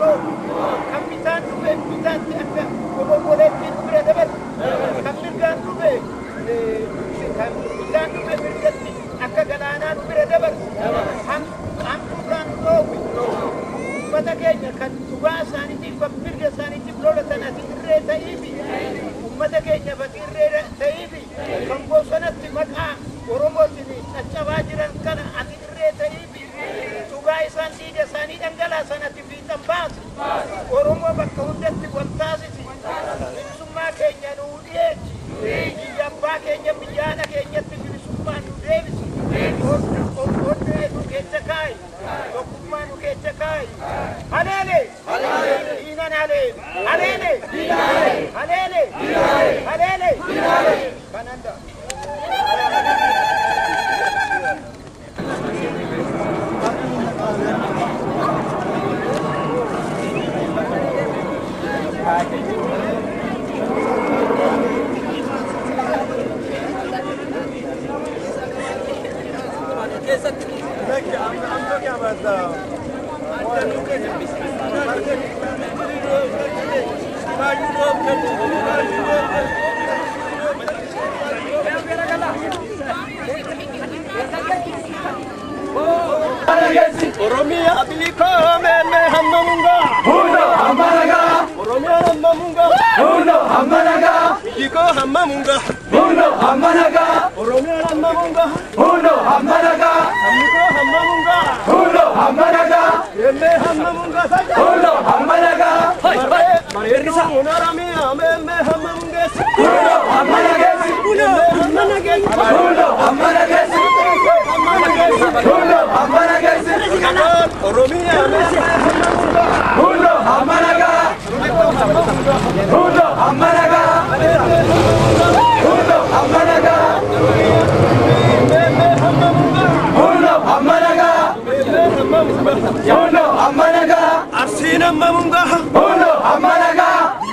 Kapitan Rube, Kapitan Tiaka, Kobo Boletti Rube Debat, Kapitan Rube, Kapitan Rube Birgatti, Akagalana Rube Debat, Hampuran Robi, Umatagenya, Katuba Sanity, Papirga Sanity, Floratan at Reta Ibi, Umatagenya, Bakir Taibi, Kambosanati Maka, Oromotini, Chavajiran Kana, at Reta Ibi, Tugai Sanida Sanid and Gala Sanati Vitam Bas, Oromo Bakundati Wantaziti, Suma Kenya Nudi, Yamba Kenya Piana Kenya Suman Davis, Ordu Ketakai, Okumanu Ketakai, Halele, Inan Hale, Halele, Halele, Halele, Halele, Kananda. Oromia biliko meme hammamunga huno hammanaga Oromia hammamunga huno hammanaga biliko hammamunga huno hammanaga Oromia hammamunga huno hammanaga biliko hammamunga huno hammanaga meme hammamunga huno hammanaga marerisa onaramia meme hammamunga huno hammanaga huno hammanaga huno hammanaga huno hammanaga Oromia huno hammanaga huno hammanaga huno hammanaga huno hammanaga huno hammanaga Arsina mamunga huno hammanaga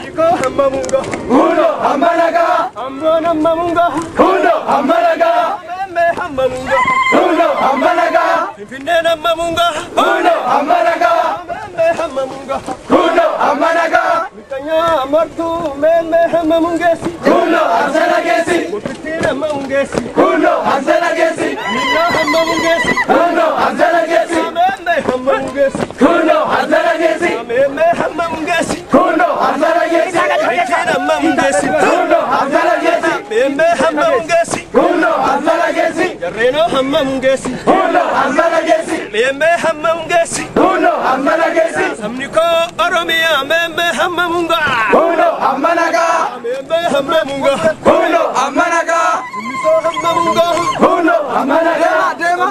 Biko hammamunga huno hammanaga Ambona mamunga huno hammanaga Meme hammamunga huno hammanaga Finena mamunga huno hammanaga Meme hammamunga huno hammanaga Mitanya amartu meme hammamungesi huno hansanagesi Mutitina mamungesi huno hansanagesi Mina hammamungesi huno hansanagesi Meme hammamungesi huno hansanagesi Meme hammamungesi huno hansanagesi Mitina mamungesi huno hansanagesi Meme hammamungesi huno hansanagesi Yarreno hammamungesi huno hansanagesi Meme hammamungesi huno hansanagesi Samniko Oromia meme hammamunga huno hammanaga meme hammamunga huno hammanaga miso hammamunga huno hammanaga dema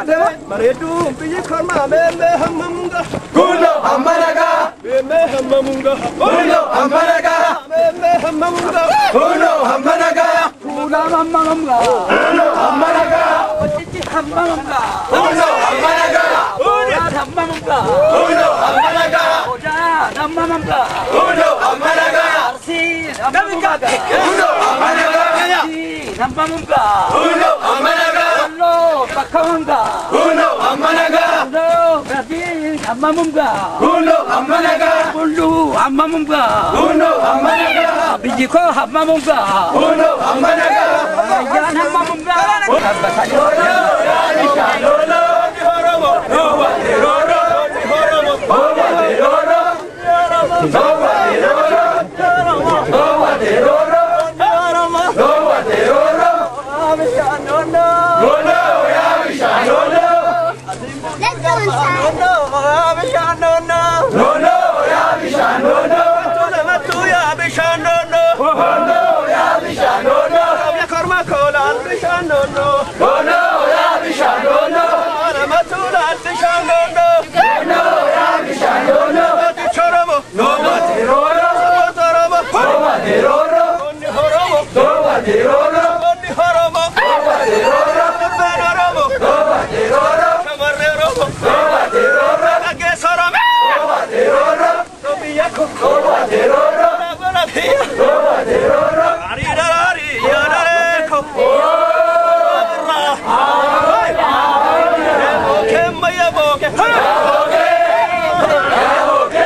maredu biyi korma meme hammamunga huno hammanaga meme hammamunga huno hammanaga meme hammamunga huno hammanaga huno hammamunga huno hammanaga wajji hammamunga huno hammanaga huno hammamunga huno hammanaga Nammanamga huno hammanaga Arsi nammanamga huno hammanaga Nammanamga huno hammanaga Wallo bakkamanga huno hammanaga Wallo berdi nammanamga huno hammanaga Wallu hammamanga huno hammanaga Bijiko hammamanga huno hammanaga Yan hammamanga Habbasayolo Yalishayolo Horomo Nowa Teroro Horomo Nowa Teroro Nowa teroro, Nowa teroro, Nowa teroro, Abishanono, Nono, Abishanono, let's go inside. Nono, Abishanono, Nono, Abishanono, Matuya Abishanono, Nono, Abishanono, Yakorma Kola Abishanono, Nono, Abishanono, Matula Abishanono, Nono, Abishanono. Nowa teroro, Nowa teroro, Onni horomo, Nowa teroro, Onni horomo, Nowa teroro, Benoromo, Nowa teroro, Kamarreromo, Nowa teroro, Agesorome, Nowa teroro, Tobiyako, Nowa teroro, Nabarabia, Nowa teroro, Arirari, Yarareko, Obra, Yaboke, Mayaboke, Yaboke, Yaboke,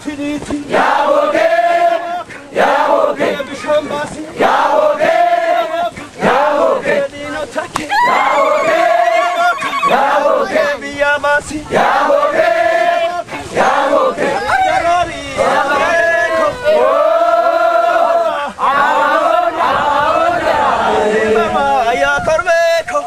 Utility, Yawoke, Bishambasi, Yawoke, Dino Taki, Yawoke, Biyamasi, Yawoke, Yarori, Mama, ya Torbeco,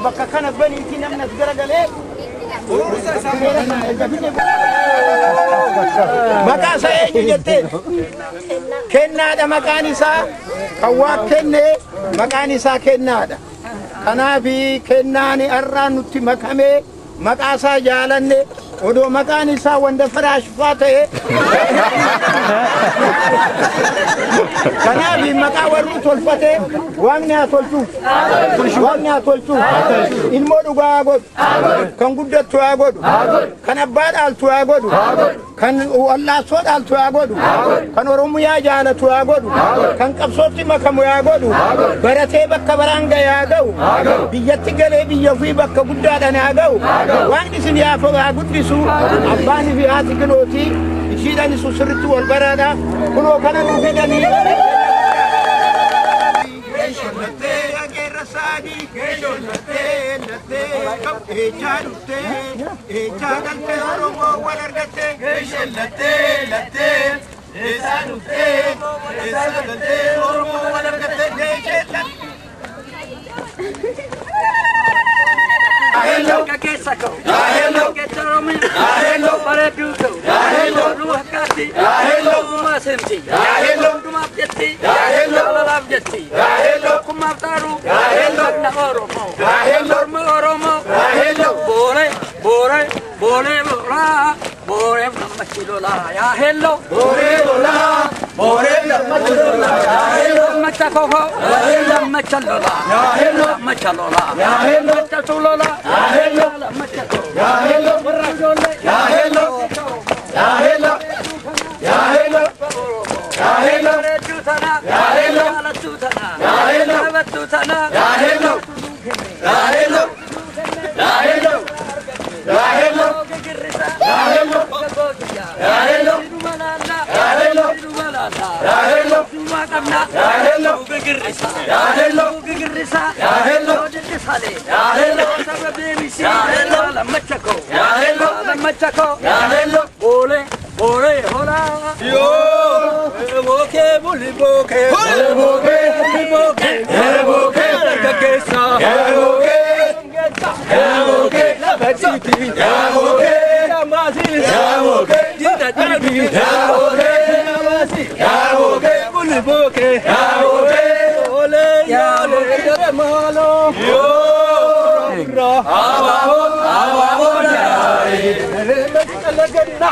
bakka kana baniiti namni as garagalee maqaa isaa eenyu jettee kennaadha maqaan isaa kan waa kenne maqaan isaa kennaadha kanaafi kennaani arraan nutti makamee maqaa isaa jaalanne odoo maqaan isaa wanda firaashfaa ta'e kanaafi maqaa warri tolfate waaqni haa tolchuuf waaqni haa tolchuuf ilmoo dhugaa haa godhu kan guddattu haa godhu kan abbaa dhaaltu haa godhu kan wallaassoo dhaaltu haa godhu kan oromiyaa jaalatu haa godhu kan qabsootti makamu haa godhu baratee bakka baraan ga'e haa ga'u biyyatti galee biyya ofii bakka guddaadhaan haa ga'u waaqni isin haa guddisu abbaanii fi haati kilooti ishiidhaan isu sirritti wal baraadha kunoo kana nu fidanii Hello, Kakesako. Hello, Ketaromi. Hello, Parabuto. Hello, Ruakati. Hello, Masemti. Hello, Kumapeti. Hello, Lavjeti. Hello, Kumataru. Hello, Oromo. Hello, Oromo. Hello, Bore, Bore, Bore, Bora. Bore, Machilola. Hello, Bore, Lola. Bore, Machilola. Hello, Machakoko. Hello, Machalola. Hello, Machalola. Hello, Machalola. Hello, Machako. Hello, Barajole. Hello, Hello, Hello, Hello, Tutana. Hello, Tutana. Hello, Tutana. Hello, Hello, Hello, Hello, Hello, Hello, Malala. Hello, Malala. Hello, Makamna. Hello, Gigirisa. Hello, Gigirisa. Hello, Jisale. Hello, Sababisi. Hello, Machako. Hello, Machako. Hello, Bole, Bole, hola. Yo, boke, buli boke, buli boke, buli boke, boke, kakesa, boke, boke, la batiti, boke, la masi, boke, dita diti, boke, la masi, boke, buli boke, boke, ole, ole, ole malo, yo, ra, abajo, abajo, nai, le ganna,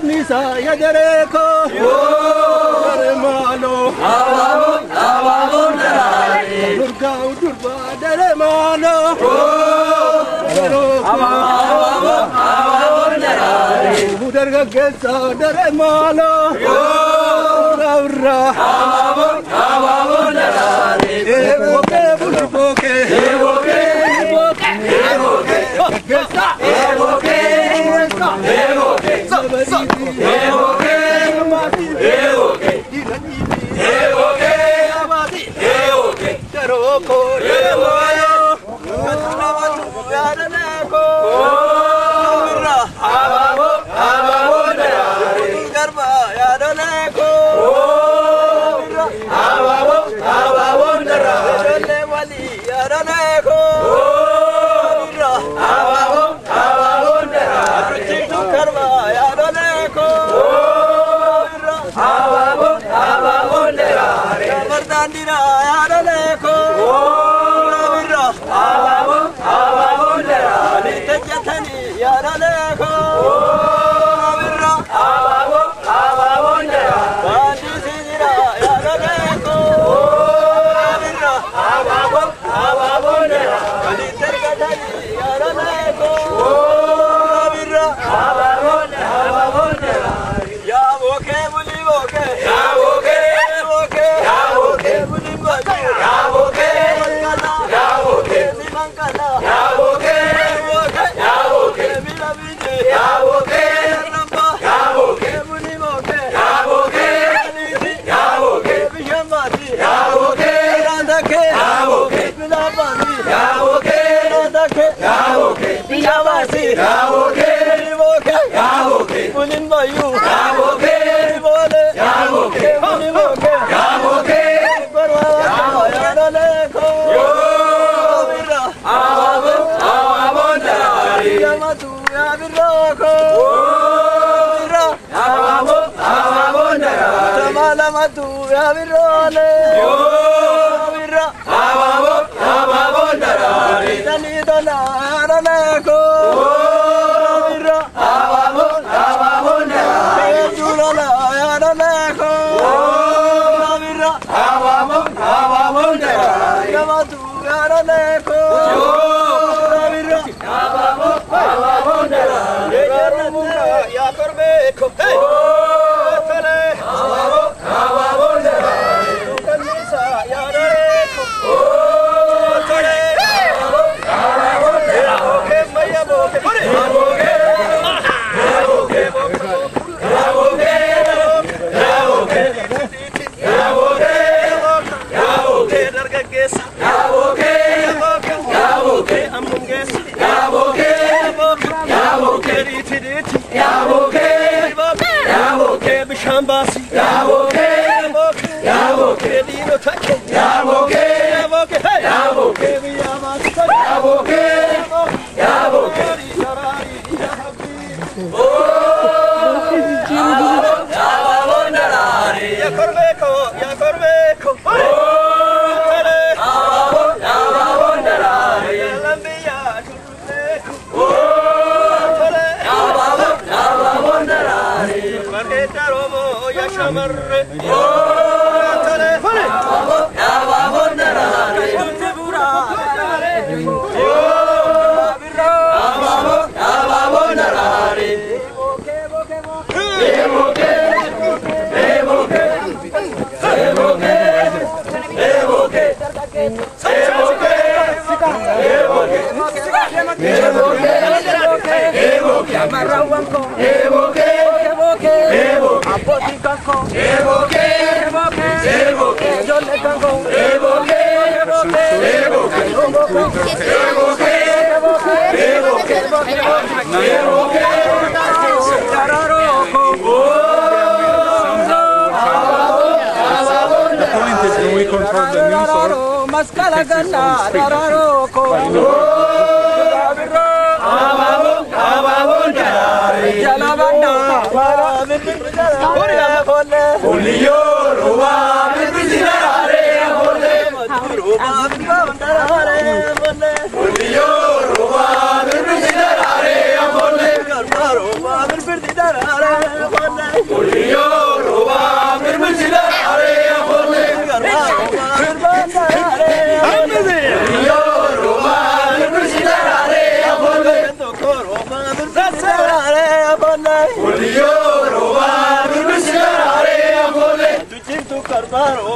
Nisa Yajareko Daremalo Durga Durba Daremalo Durga Gesa Daremalo Raura Evoke Bulboke Evoke Gesa Evoke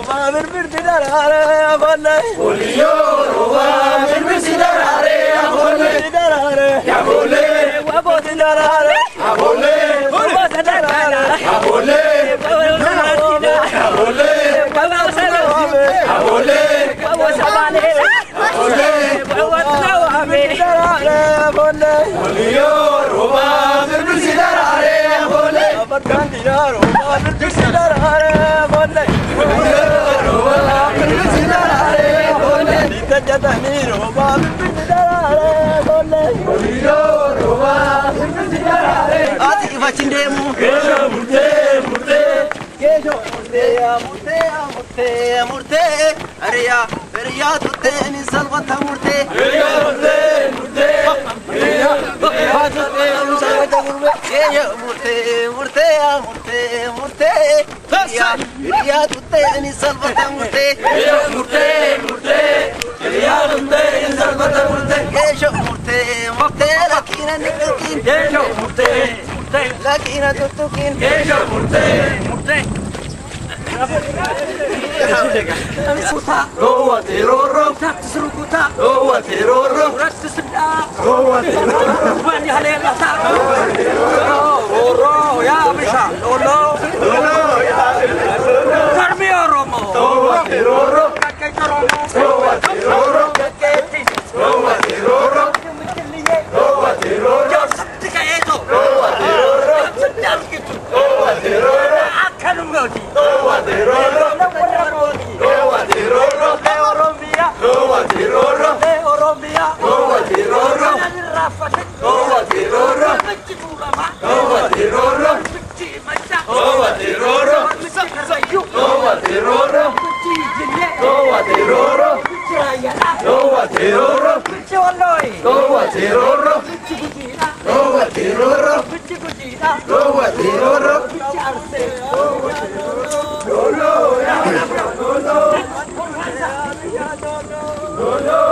roba birbirti darare abolle. Polio roba birbirti darare abolle. Darare abolle. Waboti darare abolle. Waboti darare abolle. Abolle. Abolle. Abolle. Polio roba birbirti darare abolle. Abakandira roba birbirti darare abolle. Polio roba birbirti darare abolle. Ditajatani roba birbirti darare abolle. Polio roba birbirti darare. Ati ifachindemu. Kesho murte murte. Kesho murte murte murte murte. Ariya ariya tutte ni salvata murte. Ariya murte murte. Ariya tutte ni salvata murte. Kesho murte murte murte murte. Ariya ariya tutte ni salvata murte. Kesho murte murte. Ariya tutte ni salvata murte. Kesho murte murte. Lakina nikutin. Kesho murte murte. Lakina tutukin. Kesho murte murte. Roa teroro, serukuta. Roa teroro, rastisda. Roa teroro, bani halela ta. Roa ya bisha, lolo ya. Karmi oromo. Roa teroro, kakai oromo. Roa teroro, kaketi. Roa teroro, roa teroro. Tika eto. Roa teroro, sedang gitu. Roa teroro, akan mengodi. Roa teroro. Roa teroro, Oromia, Roa teroro, Oromia, Roa teroro, Roa teroro, Roa teroro, Roa teroro, Roa teroro, Roa teroro, Roa teroro, Roa teroro, Roa teroro, Roa teroro,